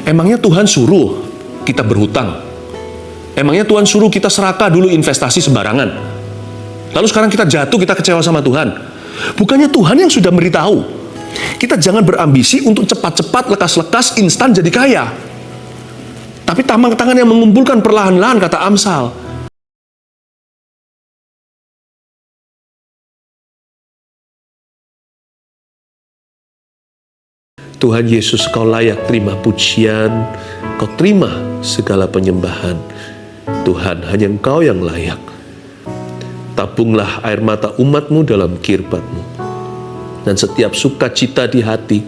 Emangnya Tuhan suruh kita berhutang? Emangnya Tuhan suruh kita serakah dulu investasi sembarangan? Lalu sekarang kita jatuh, kita kecewa sama Tuhan. Bukannya Tuhan yang sudah memberitahu, kita jangan berambisi untuk cepat-cepat, lekas-lekas, instan jadi kaya. Tapi tangan yang mengumpulkan perlahan-lahan, kata Amsal. Tuhan Yesus, Kau layak terima pujian, Kau terima segala penyembahan. Tuhan, hanya Engkau yang layak. Tabunglah air mata umat-Mu dalam kirbat-Mu. Dan setiap sukacita di hati,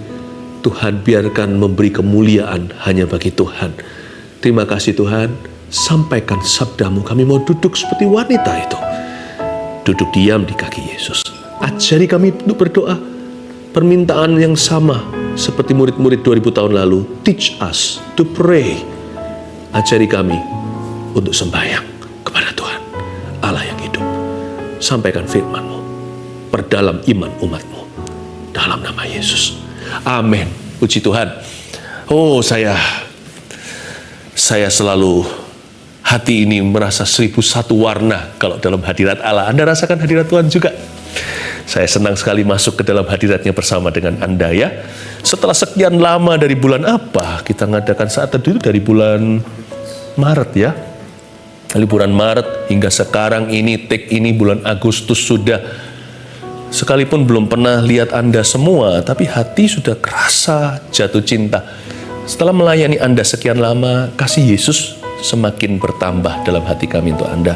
Tuhan biarkan memberi kemuliaan hanya bagi Tuhan. Terima kasih Tuhan, sampaikan sabda-Mu. Kami mau duduk seperti wanita itu. Duduk diam di kaki Yesus. Ajari kami untuk berdoa. Permintaan yang sama seperti murid-murid 2000 tahun lalu. Teach us to pray. Ajari kami untuk sembahyang kepada Tuhan, Allah yang hidup. Sampaikan firman-Mu, perdalam iman umat-Mu, dalam nama Yesus. Amin. Puji Tuhan. Oh, saya selalu hati ini merasa 1001 warna kalau dalam hadirat Allah. Anda rasakan hadirat Tuhan juga? Saya senang sekali masuk ke dalam hadiratnya bersama dengan Anda ya. Setelah sekian lama, dari bulan apa kita mengadakan saat teduh? Dari bulan Maret ya. Dari bulan Maret hingga sekarang ini, take ini bulan Agustus sudah. Sekalipun belum pernah lihat Anda semua, tapi hati sudah kerasa jatuh cinta. Setelah melayani Anda sekian lama, kasih Yesus semakin bertambah dalam hati kami untuk Anda.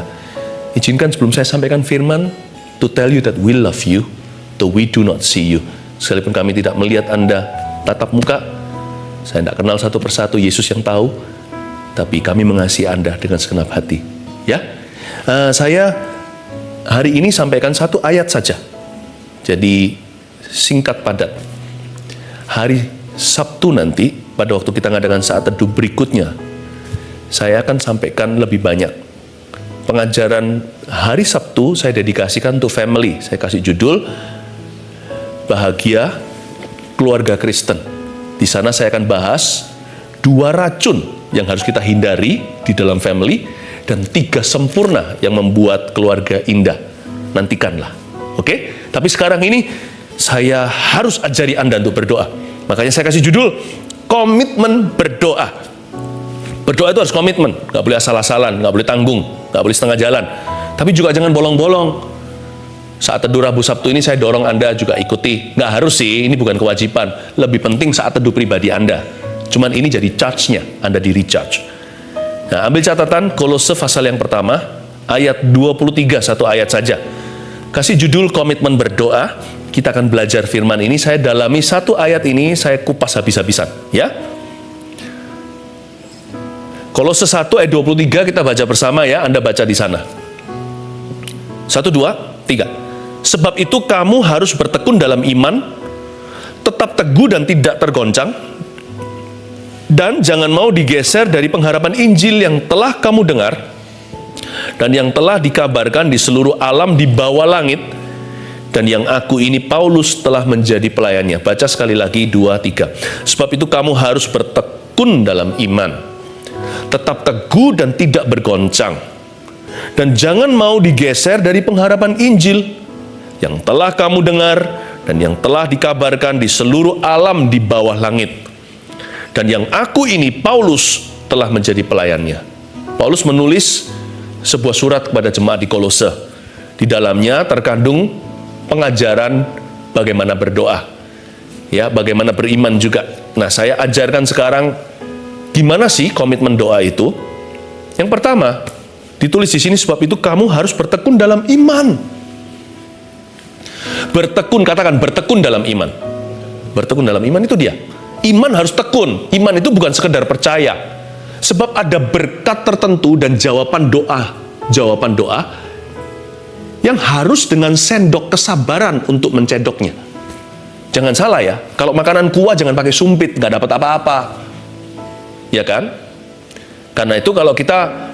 Izinkan sebelum saya sampaikan firman, to tell you that we love you, though we do not see you. Sekalipun kami tidak melihat Anda tatap muka, saya tidak kenal satu persatu, Yesus yang tahu, tapi kami mengasihi Anda dengan segenap hati. Ya, saya hari ini sampaikan satu ayat saja. Jadi singkat padat. Hari Sabtu nanti, pada waktu kita mengadakan saat teduh berikutnya, saya akan sampaikan lebih banyak. Pengajaran hari Sabtu saya dedikasikan untuk family. Saya kasih judul Bahagia Keluarga Kristen. Di sana saya akan bahas 2 racun yang harus kita hindari di dalam family dan 3 sempurna yang membuat keluarga indah. Nantikanlah. Oke? Tapi sekarang ini saya harus ajari Anda untuk berdoa. Makanya saya kasih judul komitmen berdoa. Berdoa itu harus komitmen, nggak boleh asal-asalan, nggak boleh tanggung, nggak boleh setengah jalan. Tapi juga jangan bolong-bolong. Saat teduh Rabu Sabtu ini saya dorong Anda juga ikuti. Nggak harus sih, ini bukan kewajiban. Lebih penting saat teduh pribadi Anda. Cuman ini jadi charge-nya, Anda di recharge. Nah, ambil catatan Kolose pasal yang pertama, ayat 23, satu ayat saja. Kasih judul komitmen berdoa. Kita akan belajar firman ini. Saya dalami satu ayat ini, saya kupas habis-habisan. Ya. Kolose 1 ayat 23 kita baca bersama ya, Anda baca di sana. 1, 2, 3. Sebab itu kamu harus bertekun dalam iman, tetap teguh dan tidak tergoncang, dan jangan mau digeser dari pengharapan Injil yang telah kamu dengar, dan yang telah dikabarkan di seluruh alam di bawah langit, dan yang aku ini Paulus telah menjadi pelayannya. Baca sekali lagi 2, 3. Sebab itu kamu harus bertekun dalam iman, tetap teguh dan tidak bergoncang, dan jangan mau digeser dari pengharapan Injil yang telah kamu dengar dan yang telah dikabarkan di seluruh alam di bawah langit, dan yang aku ini Paulus telah menjadi pelayannya. Paulus menulis sebuah surat kepada jemaat di Kolose. Di dalamnya terkandung pengajaran bagaimana berdoa, ya, bagaimana beriman juga. Nah, saya ajarkan sekarang gimana sih komitmen doa itu. Yang pertama, ditulis di sini, sebab itu kamu harus bertekun dalam iman. Bertekun, katakan bertekun dalam iman. Bertekun dalam iman itu dia. Iman harus tekun. Iman itu bukan sekedar percaya. Sebab ada berkat tertentu dan jawaban doa yang harus dengan sendok kesabaran untuk mencedoknya. Jangan salah ya, kalau makanan kuah jangan pakai sumpit, nggak dapat apa-apa. Ya kan? Karena itu kalau kita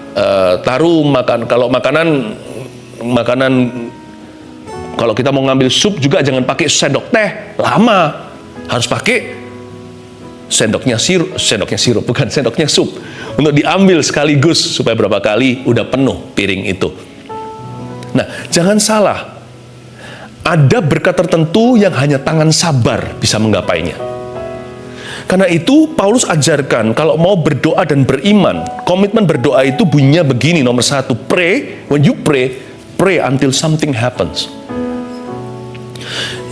taruh kalau kita mau ngambil sup juga jangan pakai sendok teh, lama. Harus pakai sendoknya sirup, bukan sendoknya sup, untuk diambil sekaligus supaya berapa kali udah penuh piring itu. Nah, jangan salah, ada berkat tertentu yang hanya tangan sabar bisa menggapainya. Karena itu Paulus ajarkan kalau mau berdoa dan beriman, komitmen berdoa itu bunyinya begini. Nomor 1, pray. When you pray, pray until something happens.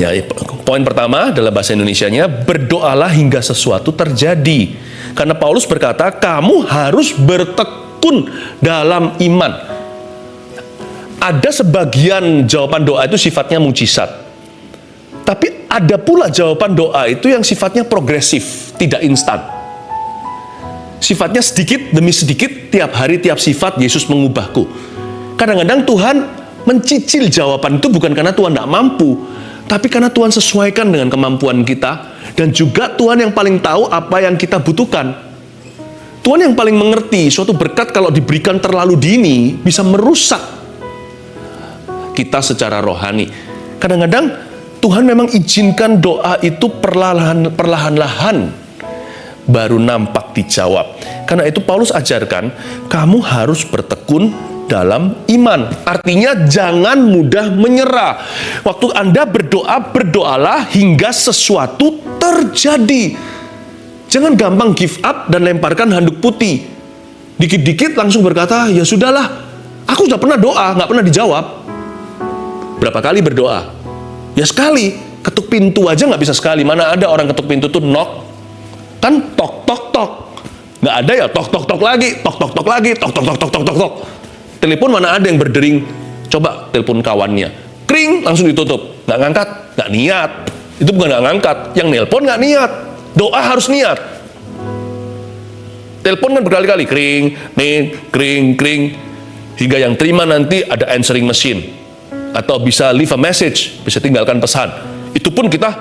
Ya, poin pertama dalam bahasa Indonesianya, berdoalah hingga sesuatu terjadi. Karena Paulus berkata, kamu harus bertekun dalam iman. Ada sebagian jawaban doa itu sifatnya mujizat. Tapi ada pula jawaban doa itu yang sifatnya progresif, tidak instan. Sifatnya sedikit demi sedikit, tiap hari, tiap sifat, Yesus mengubahku. Kadang-kadang Tuhan mencicil jawaban itu bukan karena Tuhan tidak mampu, tapi karena Tuhan sesuaikan dengan kemampuan kita, dan juga Tuhan yang paling tahu apa yang kita butuhkan. Tuhan yang paling mengerti suatu berkat kalau diberikan terlalu dini bisa merusak kita secara rohani. Kadang-kadang Tuhan memang izinkan doa itu perlahan-lahan baru nampak dijawab. Karena itu Paulus ajarkan, kamu harus bertekun dalam iman. Artinya jangan mudah menyerah. Waktu Anda berdoa, berdoalah hingga sesuatu terjadi. Jangan gampang give up dan lemparkan handuk putih. Dikit-dikit langsung berkata, ya sudahlah, aku sudah pernah doa, nggak pernah dijawab. Berapa kali berdoa? Ya sekali. Ketuk pintu aja nggak bisa sekali. Mana ada orang ketuk pintu tuh knock, kan tok tok tok. Nggak ada ya tok tok tok lagi, tok tok tok lagi, tok tok tok tok tok tok tok. Telepon mana ada yang berdering? Coba telepon kawannya, kring langsung ditutup. Nggak ngangkat, nggak niat. Itu bukan nggak ngangkat, yang nelpon nggak niat. Doa harus niat. Telepon kan berkali-kali, kring, nih, kring, kring, hingga yang terima nanti ada answering machine. Atau bisa leave a message, bisa tinggalkan pesan. Itu pun kita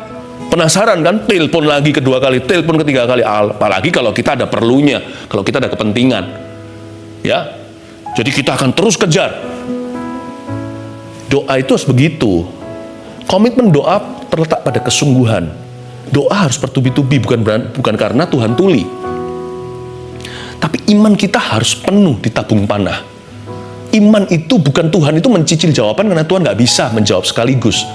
penasaran kan, telepon lagi kedua kali, telepon ketiga kali, apalagi kalau kita ada perlunya, kalau kita ada kepentingan. Ya, jadi kita akan terus kejar. Doa itu harus begitu. Komitmen doa terletak pada kesungguhan. Doa harus bertubi-tubi, bukan karena Tuhan tuli. Tapi iman kita harus penuh di tabung panah. Iman itu bukan Tuhan itu mencicil jawaban karena Tuhan nggak bisa menjawab sekaligus.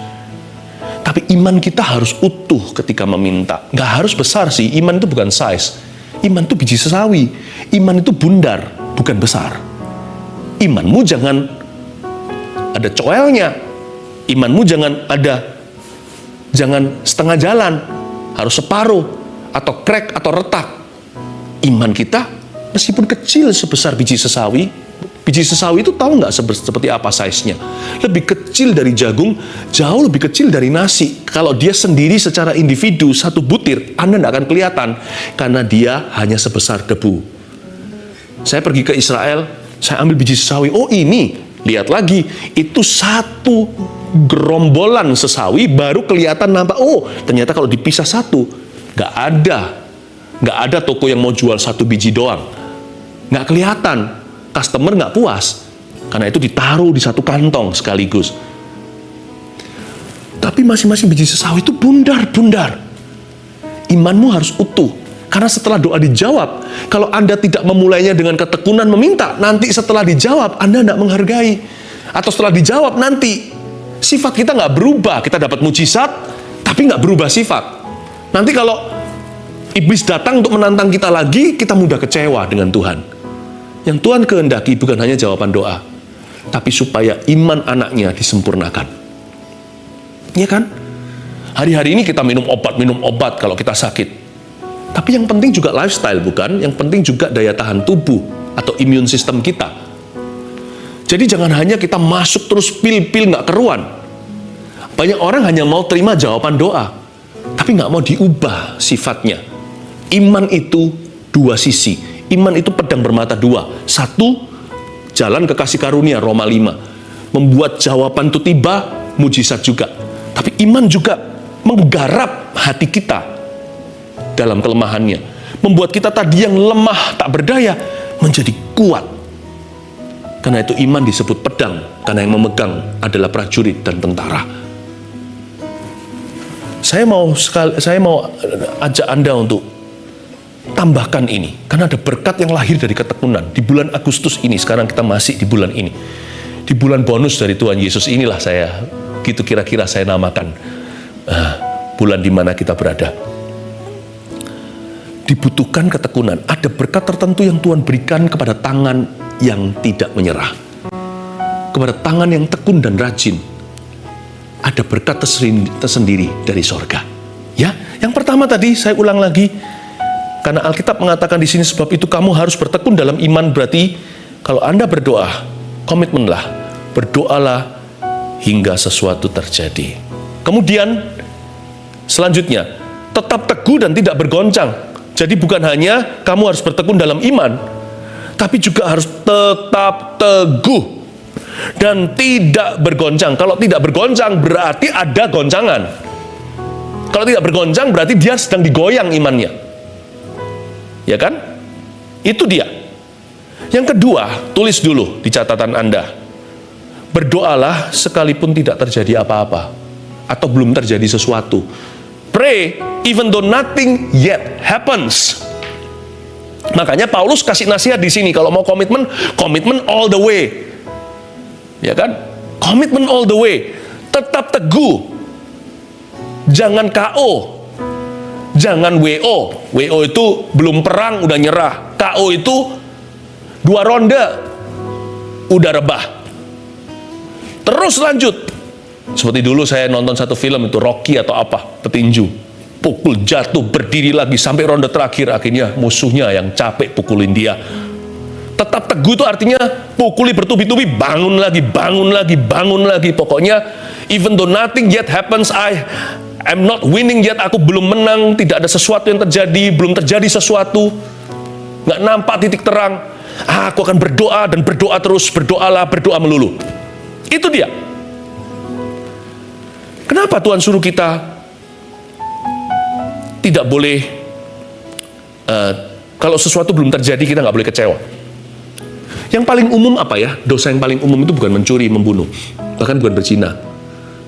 Tapi iman kita harus utuh ketika meminta. Nggak harus besar sih, iman itu bukan size. Iman itu biji sesawi. Iman itu bundar, bukan besar. Imanmu jangan ada coelnya. Imanmu jangan setengah jalan. Harus separuh, atau crack, atau retak. Iman kita, meskipun kecil sebesar biji sesawi, biji sesawi itu tahu nggak seperti apa size-nya? Lebih kecil dari jagung, jauh lebih kecil dari nasi. Kalau dia sendiri secara individu, satu butir, Anda nggak akan kelihatan. Karena dia hanya sebesar debu. Saya pergi ke Israel, saya ambil biji sesawi. Oh ini, lihat lagi. Itu satu gerombolan sesawi, baru kelihatan nampak. Oh ternyata kalau dipisah satu, nggak ada toko yang mau jual satu biji doang. Nggak kelihatan. Customer nggak puas, karena itu ditaruh di satu kantong sekaligus. Tapi masing-masing biji sesawi itu bundar-bundar. Imanmu harus utuh, karena setelah doa dijawab, kalau Anda tidak memulainya dengan ketekunan meminta, nanti setelah dijawab, Anda nggak menghargai. Atau setelah dijawab nanti, sifat kita nggak berubah, kita dapat mujizat, tapi nggak berubah sifat. Nanti kalau iblis datang untuk menantang kita lagi, kita mudah kecewa dengan Tuhan. Yang Tuhan kehendaki bukan hanya jawaban doa, tapi supaya iman anaknya disempurnakan. Iya kan? Hari-hari ini kita minum obat kalau kita sakit. Tapi yang penting juga lifestyle, bukan? Yang penting juga daya tahan tubuh atau imun sistem kita. Jadi jangan hanya kita masuk terus pil-pil nggak keruan. Banyak orang hanya mau terima jawaban doa, tapi nggak mau diubah sifatnya. Iman itu dua sisi. Iman itu pedang bermata dua. Satu, jalan ke kasih karunia, Roma 5. Membuat jawaban itu tiba, mujizat juga. Tapi iman juga menggarap hati kita dalam kelemahannya. Membuat kita tadi yang lemah, tak berdaya, menjadi kuat. Karena itu iman disebut pedang, karena yang memegang adalah prajurit dan tentara. Saya mau ajak Anda untuk tambahkan ini, karena ada berkat yang lahir dari ketekunan. Di bulan Agustus ini, sekarang kita masih di bulan ini. Di bulan bonus dari Tuhan Yesus inilah gitu kira-kira saya namakan bulan di mana kita berada. Dibutuhkan ketekunan. Ada berkat tertentu yang Tuhan berikan kepada tangan yang tidak menyerah. Kepada tangan yang tekun dan rajin. Ada berkat tersendiri dari sorga. Ya, yang pertama tadi saya ulang lagi. Karena Alkitab mengatakan di sini, sebab itu kamu harus bertekun dalam iman. Berarti kalau Anda berdoa, komitmenlah, berdoalah hingga sesuatu terjadi. Kemudian selanjutnya, tetap teguh dan tidak bergoncang. Jadi bukan hanya kamu harus bertekun dalam iman, tapi juga harus tetap teguh dan tidak bergoncang. Kalau tidak bergoncang berarti ada goncangan. Kalau tidak bergoncang berarti dia sedang digoyang imannya. Ya kan? Itu dia. Yang kedua, tulis dulu di catatan Anda. Berdoalah sekalipun tidak terjadi apa-apa atau belum terjadi sesuatu. Pray even though nothing yet happens. Makanya Paulus kasih nasihat di sini, kalau mau komitmen, komitmen all the way. Ya kan? Komitmen all the way. Tetap teguh. Jangan KO. Jangan WO. WO itu belum perang udah nyerah. KO itu 2 ronde udah rebah. Terus lanjut. Seperti dulu saya nonton satu film itu, Rocky atau apa, petinju. Pukul, jatuh, berdiri lagi sampai ronde terakhir, akhirnya musuhnya yang capek pukulin dia. Tetap teguh itu artinya pukuli bertubi-tubi, bangun lagi, bangun lagi, bangun lagi. Pokoknya even though nothing yet happens, I'm not winning yet, aku belum menang, tidak ada sesuatu yang terjadi, belum terjadi sesuatu, nggak nampak titik terang, aku akan berdoa dan berdoa terus, berdoalah, berdoa melulu. Itu dia. Kenapa Tuhan suruh kita tidak boleh, kalau sesuatu belum terjadi kita nggak boleh kecewa? Yang paling umum apa ya? Dosa yang paling umum itu bukan mencuri, membunuh, bahkan bukan berzina.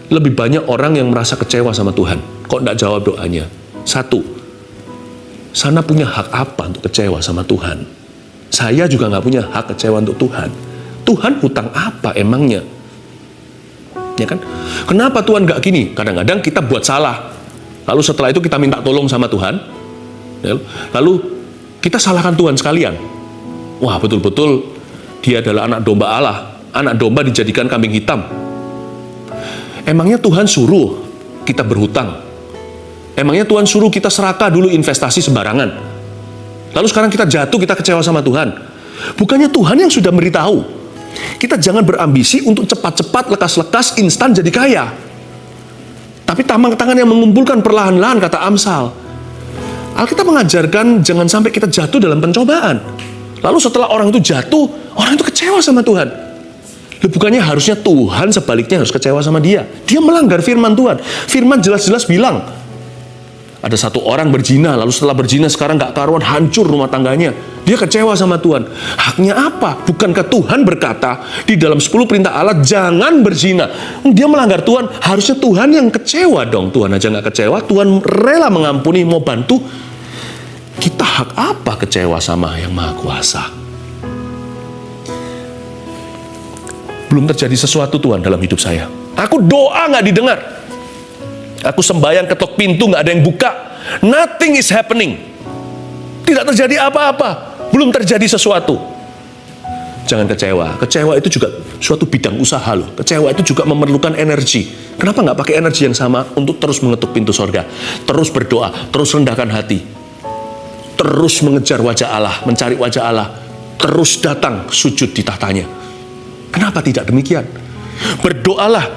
Lebih banyak orang yang merasa kecewa sama Tuhan. Kok nggak jawab doanya? Satu, sana punya hak apa untuk kecewa sama Tuhan? Saya juga nggak punya hak kecewa untuk Tuhan. Tuhan hutang apa emangnya? Ya kan? Kenapa Tuhan nggak gini? Kadang-kadang kita buat salah. Lalu setelah itu kita minta tolong sama Tuhan. Lalu kita salahkan Tuhan sekalian. Wah, betul-betul dia adalah anak domba Allah. Anak domba dijadikan kambing hitam. Emangnya Tuhan suruh kita berhutang? Emangnya Tuhan suruh kita serakah dulu investasi sembarangan? Lalu sekarang kita jatuh, kita kecewa sama Tuhan. Bukannya Tuhan yang sudah memberitahu kita jangan berambisi untuk cepat-cepat, lekas-lekas, instan jadi kaya. Tapi tangan yang mengumpulkan perlahan-lahan, kata Amsal. Alkitab mengajarkan jangan sampai kita jatuh dalam pencobaan. Lalu setelah orang itu jatuh, orang itu kecewa sama Tuhan. Bukannya harusnya Tuhan sebaliknya harus kecewa sama dia. Dia melanggar firman Tuhan. Firman jelas-jelas bilang, ada satu orang berzina, lalu setelah berzina sekarang gak karuan, hancur rumah tangganya. Dia kecewa sama Tuhan. Haknya apa? Bukankah Tuhan berkata di dalam 10 perintah Allah, jangan berzina. Dia melanggar Tuhan, harusnya Tuhan yang kecewa dong. Tuhan aja gak kecewa, Tuhan rela mengampuni, mau bantu. Kita hak apa kecewa sama yang Maha Kuasa? Belum terjadi sesuatu Tuhan dalam hidup saya. Aku doa gak didengar. Aku sembahyang ketok pintu gak ada yang buka. Nothing is happening. Tidak terjadi apa-apa. Belum terjadi sesuatu. Jangan kecewa. Kecewa itu juga suatu bidang usaha loh. Kecewa itu juga memerlukan energi. Kenapa nggak pakai energi yang sama untuk terus mengetuk pintu sorga? Terus berdoa, terus rendahkan hati. Terus mengejar wajah Allah, mencari wajah Allah. Terus datang sujud di tahtanya. Kenapa tidak demikian? Berdoalah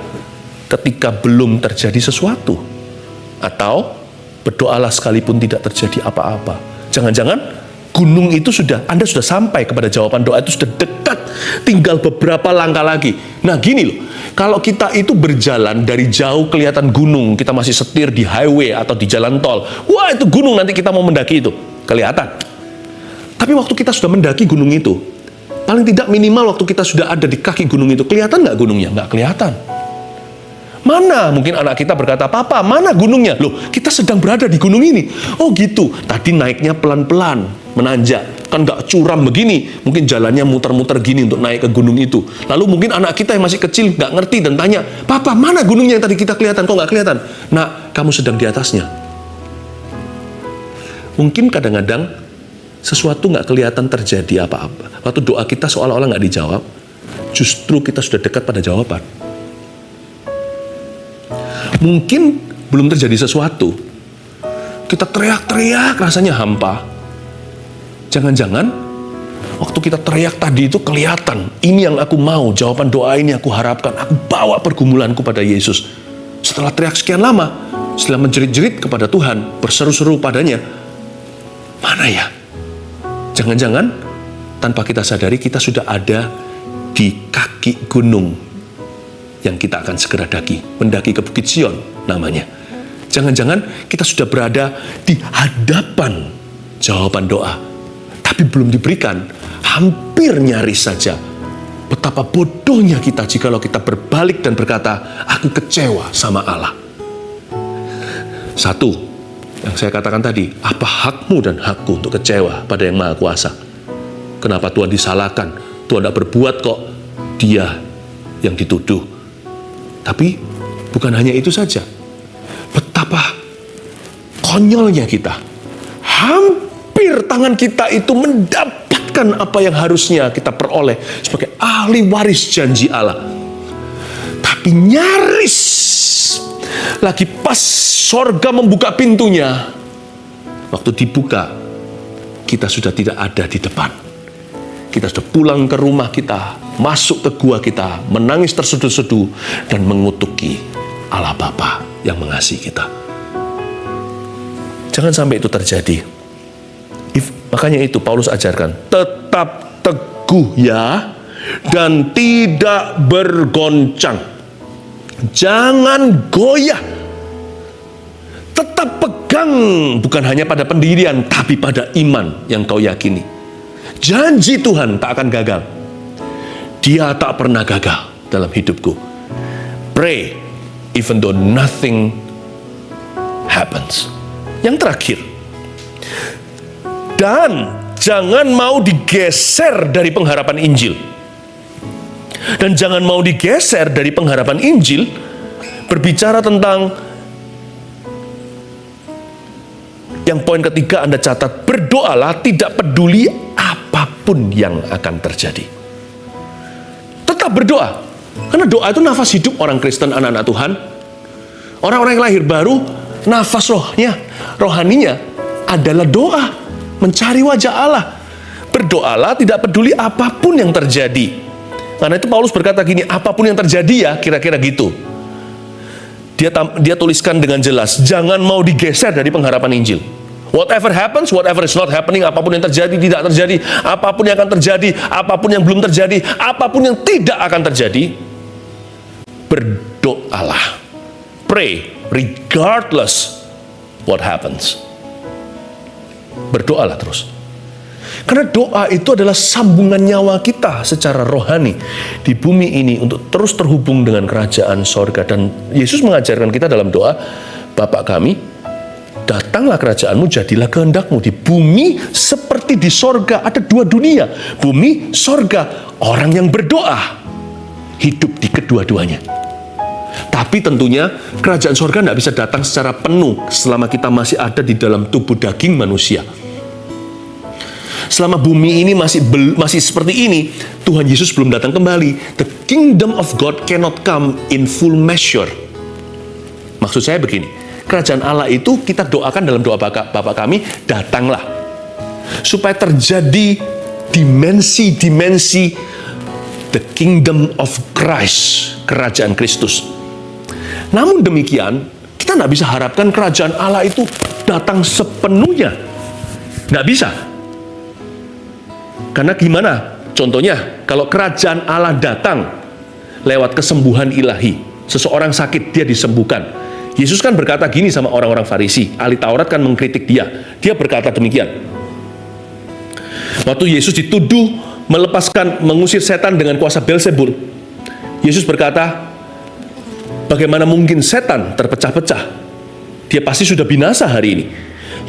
ketika belum terjadi sesuatu. Atau berdoalah sekalipun tidak terjadi apa-apa. Jangan-jangan gunung itu Anda sudah sampai kepada jawaban doa itu sudah dekat, tinggal beberapa langkah lagi. Nah gini loh, kalau kita itu berjalan dari jauh kelihatan gunung, kita masih setir di highway atau di jalan tol, wah itu gunung, nanti kita mau mendaki itu, kelihatan. Tapi waktu kita sudah mendaki gunung itu, paling tidak minimal waktu kita sudah ada di kaki gunung itu, kelihatan nggak gunungnya? Nggak kelihatan. Mana? Mungkin anak kita berkata, "Papa, mana gunungnya?" Loh, kita sedang berada di gunung ini. Oh gitu, tadi naiknya pelan-pelan, menanjak. Kan nggak curam begini, mungkin jalannya muter-muter gini untuk naik ke gunung itu. Lalu mungkin anak kita yang masih kecil nggak ngerti dan tanya, "Papa, mana gunungnya yang tadi kita kelihatan? Kok nggak kelihatan?" Nak, kamu sedang di atasnya. Mungkin kadang-kadang sesuatu nggak kelihatan terjadi apa-apa. Waktu doa kita seolah-olah nggak dijawab, justru kita sudah dekat pada jawaban. Mungkin belum terjadi sesuatu, kita teriak-teriak rasanya hampa. Jangan-jangan waktu kita teriak tadi itu kelihatan, ini yang aku mau, jawaban doa ini aku harapkan, aku bawa pergumulanku pada Yesus. Setelah teriak sekian lama, setelah menjerit-jerit kepada Tuhan, berseru-seru padanya, mana ya? Jangan-jangan tanpa kita sadari kita sudah ada di kaki gunung yang kita akan segera mendaki ke Bukit Sion namanya. Jangan-jangan kita sudah berada di hadapan jawaban doa, tapi belum diberikan, hampir nyaris saja. Betapa bodohnya kita jikalau kita berbalik dan berkata, aku kecewa sama Allah. Satu, yang saya katakan tadi, apa hakmu dan hakku untuk kecewa pada yang Maha Kuasa? Kenapa Tuhan disalahkan? Tuhan tidak berbuat kok, Dia yang dituduh. Tapi bukan hanya itu saja. Betapa konyolnya kita. Hampir tangan kita itu mendapatkan apa yang harusnya kita peroleh sebagai ahli waris janji Allah. Tapi nyaris lagi pas sorga membuka pintunya, waktu dibuka, kita sudah tidak ada di depan. Kita sudah pulang ke rumah kita, masuk ke gua kita, menangis terseduh-seduh, dan mengutuki Allah Bapa yang mengasihi kita. Jangan sampai itu terjadi. Makanya itu Paulus ajarkan, tetap teguh ya, dan tidak bergoncang. Jangan goyah. Tetap pegang, bukan hanya pada pendirian, tapi pada iman yang kau yakini. Janji Tuhan tak akan gagal. Dia tak pernah gagal dalam hidupku. Pray even though nothing happens. Yang terakhir, dan jangan mau digeser dari pengharapan Injil. Dan jangan mau digeser dari pengharapan Injil berbicara tentang yang poin ketiga Anda catat, berdoalah tidak peduli apapun yang akan terjadi. Tetap berdoa. Karena doa itu nafas hidup orang Kristen, anak-anak Tuhan. Orang-orang yang lahir baru, nafas rohaninya adalah doa. Mencari wajah Allah. Berdoalah tidak peduli apapun yang terjadi. Karena itu Paulus berkata gini, apapun yang terjadi ya, kira-kira gitu. Dia tuliskan dengan jelas, jangan mau digeser dari pengharapan Injil. Whatever happens, whatever is not happening, apapun yang terjadi, tidak terjadi, apapun yang akan terjadi, apapun yang belum terjadi, apapun yang tidak akan terjadi, berdoalah. Pray regardless what happens. Berdoalah terus. Karena doa itu adalah sambungan nyawa kita secara rohani di bumi ini untuk terus terhubung dengan kerajaan sorga. Dan Yesus mengajarkan kita dalam doa, Bapa kami, datanglah kerajaanmu, jadilah kehendakmu di bumi seperti di sorga. Ada dua dunia, bumi, sorga. Orang yang berdoa hidup di kedua-duanya. Tapi tentunya kerajaan sorga tidak bisa datang secara penuh selama kita masih ada di dalam tubuh daging manusia. Selama bumi ini masih seperti ini, Tuhan Yesus belum datang kembali. The kingdom of God cannot come in full measure. Maksud saya begini, kerajaan Allah itu kita doakan dalam doa Bapa kami, datanglah. Supaya terjadi dimensi-dimensi the kingdom of Christ, kerajaan Kristus. Namun demikian, kita tidak bisa harapkan kerajaan Allah itu datang sepenuhnya. Tidak bisa. Karena gimana? Contohnya, kalau kerajaan Allah datang lewat kesembuhan ilahi, seseorang sakit, dia disembuhkan. Yesus kan berkata gini sama orang-orang Farisi, ahli Taurat kan mengkritik dia. Dia berkata demikian. Waktu Yesus dituduh mengusir setan dengan kuasa Belzebul, Yesus berkata, bagaimana mungkin setan terpecah-pecah? Dia pasti sudah binasa hari ini.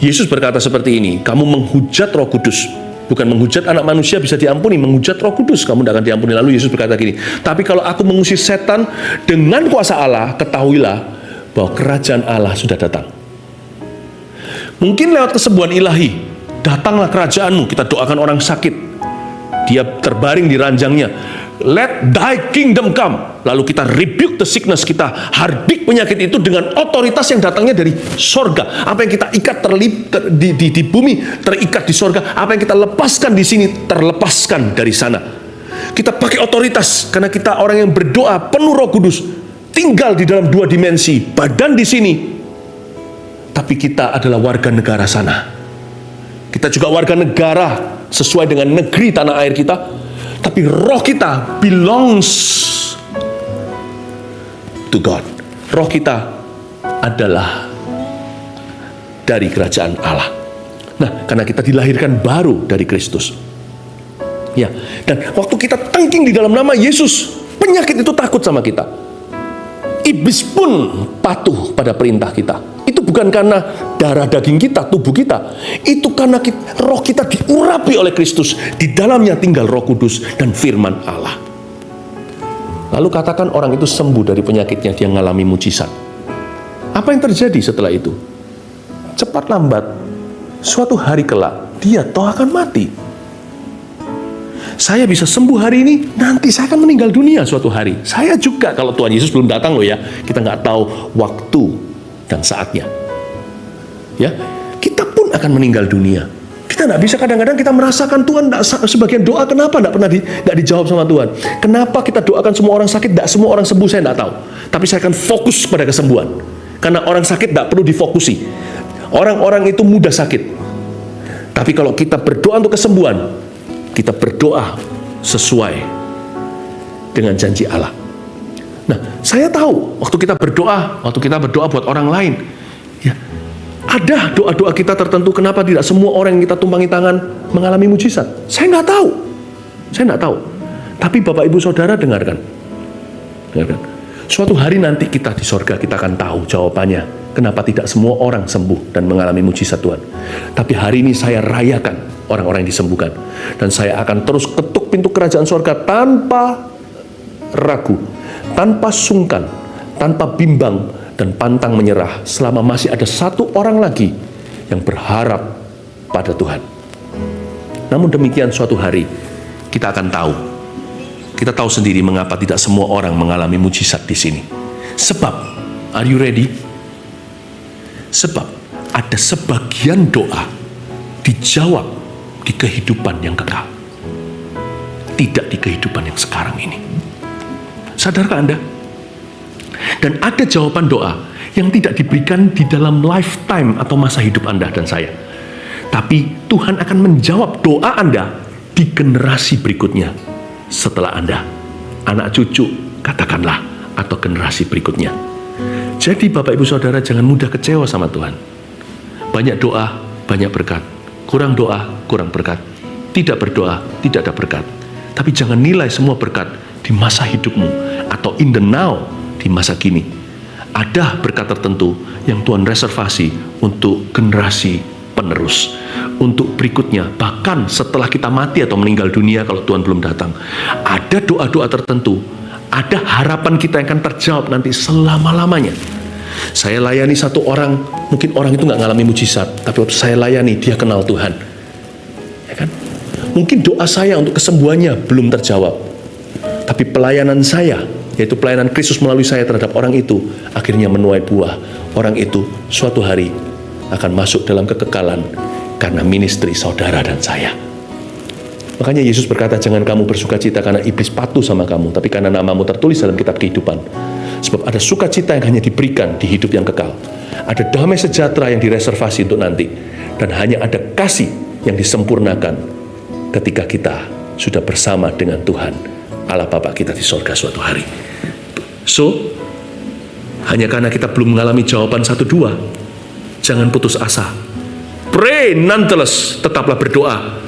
Yesus berkata seperti ini, kamu menghujat Roh Kudus. Bukan menghujat anak manusia bisa diampuni, menghujat Roh Kudus kamu tidak akan diampuni. Lalu Yesus berkata gini, tapi kalau aku mengusir setan dengan kuasa Allah, ketahuilah bahwa kerajaan Allah sudah datang. Mungkin lewat kesembuhan ilahi, datanglah kerajaanmu, kita doakan orang sakit, dia terbaring di ranjangnya, let thy kingdom come. Lalu kita rebuke the sickness, kita hardik penyakit itu dengan otoritas yang datangnya dari sorga. Apa yang kita ikat di bumi terikat di sorga. Apa yang kita lepaskan di sini terlepaskan dari sana. Kita pakai otoritas karena kita orang yang berdoa penuh Roh Kudus, tinggal di dalam 2 dimensi, badan di sini, tapi kita adalah warga negara sana. Kita juga warga negara sesuai dengan negeri tanah air kita, tapi roh kita belongs to God. Roh kita adalah dari kerajaan Allah. Nah, karena kita dilahirkan baru dari Kristus. Ya, dan waktu kita tengking di dalam nama Yesus, penyakit itu takut sama kita. Iblis pun patuh pada perintah kita. Itu bukan karena darah daging kita, tubuh kita. Itu karena roh kita diurapi oleh Kristus. Di dalamnya tinggal Roh Kudus dan firman Allah. Lalu katakan orang itu sembuh dari penyakitnya, dia mengalami mujizat. Apa yang terjadi setelah itu? Cepat lambat, suatu hari kelak, dia toh akan mati. Saya bisa sembuh hari ini, nanti saya akan meninggal dunia suatu hari. Saya juga, kalau Tuhan Yesus belum datang loh ya. Kita nggak tahu waktu dan saatnya. Ya, kita pun akan meninggal dunia. Kita nggak bisa, kadang-kadang kita merasakan Tuhan, sebagian doa kenapa nggak dijawab sama Tuhan. Kenapa kita doakan semua orang sakit, nggak semua orang sembuh, saya nggak tahu. Tapi saya akan fokus pada kesembuhan. Karena orang sakit nggak perlu difokusi. Orang-orang itu mudah sakit. Tapi kalau kita berdoa untuk kesembuhan, kita berdoa sesuai dengan janji Allah. Nah, saya tahu waktu kita berdoa buat orang lain, ya, ada doa-doa kita tertentu. Kenapa tidak semua orang yang kita tumpangi tangan mengalami mujizat? Saya nggak tahu. Tapi Bapak Ibu Saudara dengarkan. Suatu hari nanti kita di sorga, kita akan tahu jawabannya. Kenapa tidak semua orang sembuh dan mengalami mujizat Tuhan. Tapi hari ini saya rayakan orang-orang yang disembuhkan. Dan saya akan terus ketuk pintu kerajaan sorga tanpa ragu, tanpa sungkan, tanpa bimbang, dan pantang menyerah. Selama masih ada satu orang lagi yang berharap pada Tuhan. Namun demikian suatu hari kita akan tahu. Kita tahu sendiri mengapa tidak semua orang mengalami mujizat di sini. Sebab, are you ready? Sebab ada sebagian doa dijawab di kehidupan yang kekal, tidak di kehidupan yang sekarang ini. Sadarkah Anda? Dan ada jawaban doa yang tidak diberikan di dalam lifetime atau masa hidup Anda dan saya. Tapi Tuhan akan menjawab doa Anda di generasi berikutnya setelah Anda. Anak cucu, katakanlah, atau generasi berikutnya. Jadi Bapak Ibu Saudara jangan mudah kecewa sama Tuhan. Banyak doa, banyak berkat. Kurang doa, kurang berkat. Tidak berdoa, tidak ada berkat. Tapi jangan nilai semua berkat di masa hidupmu atau in the now, di masa kini. Ada berkat tertentu yang Tuhan reservasi untuk generasi penerus, untuk berikutnya, bahkan setelah kita mati atau meninggal dunia kalau Tuhan belum datang. Ada doa-doa tertentu, ada harapan kita yang akan terjawab nanti selama-lamanya. Saya layani satu orang, mungkin orang itu nggak ngalami mujizat, tapi waktu saya layani, dia kenal Tuhan. Ya kan? Mungkin doa saya untuk kesembuhannya belum terjawab, tapi pelayanan saya, yaitu pelayanan Kristus melalui saya terhadap orang itu, akhirnya menuai buah. Orang itu suatu hari akan masuk dalam kekekalan karena ministry saudara dan saya. Makanya Yesus berkata, jangan kamu bersukacita karena iblis patuh sama kamu, tapi karena namamu tertulis dalam kitab kehidupan. Sebab ada sukacita yang hanya diberikan di hidup yang kekal. Ada damai sejahtera yang direservasi untuk nanti. Dan hanya ada kasih yang disempurnakan ketika kita sudah bersama dengan Tuhan, Allah Bapa kita di sorga suatu hari. So, hanya karena kita belum mengalami jawaban 1-2, jangan putus asa. Pray nonetheless, tetaplah berdoa.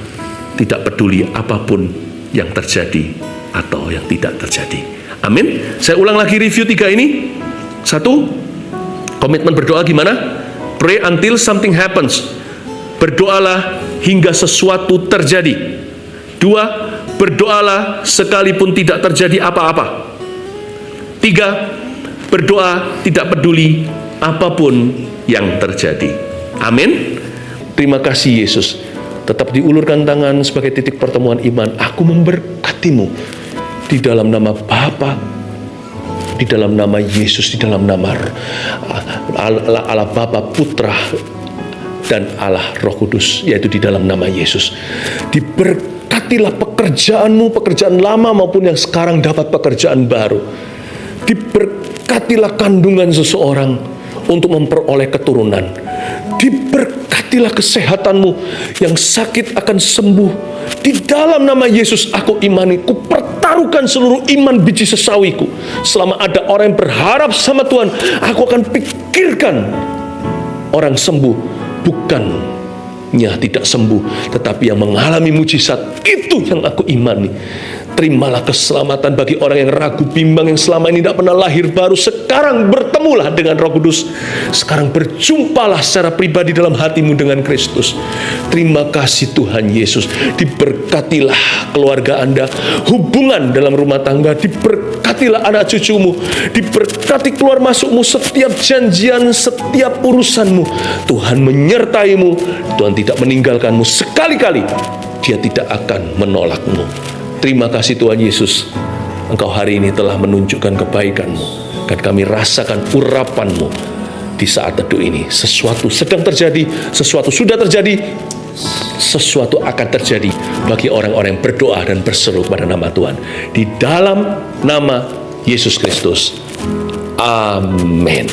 Tidak peduli apapun yang terjadi atau yang tidak terjadi. Amin. Saya ulang lagi review 3 ini. Satu, komitmen berdoa gimana? Pray until something happens. Berdoalah hingga sesuatu terjadi. Dua, berdoalah sekalipun tidak terjadi apa-apa. Tiga, berdoa tidak peduli apapun yang terjadi. Amin. Terima kasih Yesus. Tetap diulurkan tangan sebagai titik pertemuan iman. Aku memberkatimu di dalam nama Bapa, di dalam nama Yesus, di dalam nama Allah Bapa, Putra, dan Allah Roh Kudus, yaitu di dalam nama Yesus. Diberkatilah pekerjaanmu, pekerjaan lama maupun yang sekarang dapat pekerjaan baru. Diberkatilah kandungan seseorang untuk memperoleh keturunan. Diberkatilah kesehatanmu, yang sakit akan sembuh. Di dalam nama Yesus aku imani, ku pertaruhkan seluruh iman biji sesawiku. Selama ada orang yang berharap sama Tuhan, aku akan pikirkan orang sembuh, bukannya tidak sembuh, tetapi yang mengalami mujizat. Itu yang aku imani. Terimalah keselamatan bagi orang yang ragu, bimbang, yang selama ini tidak pernah lahir baru. Sekarang bertemulah dengan Roh Kudus. Sekarang berjumpalah secara pribadi dalam hatimu dengan Kristus. Terima kasih Tuhan Yesus. Diberkatilah keluarga Anda, hubungan dalam rumah tangga. Diberkatilah anak cucumu. Diberkati keluar masukmu, setiap janjian, setiap urusanmu. Tuhan menyertaimu. Tuhan tidak meninggalkanmu. Sekali-kali Dia tidak akan menolakmu. Terima kasih Tuhan Yesus, Engkau hari ini telah menunjukkan kebaikan-Mu, dan kami rasakan urapan-Mu di saat teduh ini. Sesuatu sedang terjadi, sesuatu sudah terjadi, sesuatu akan terjadi bagi orang-orang yang berdoa dan berseru pada nama Tuhan. Di dalam nama Yesus Kristus. Amin.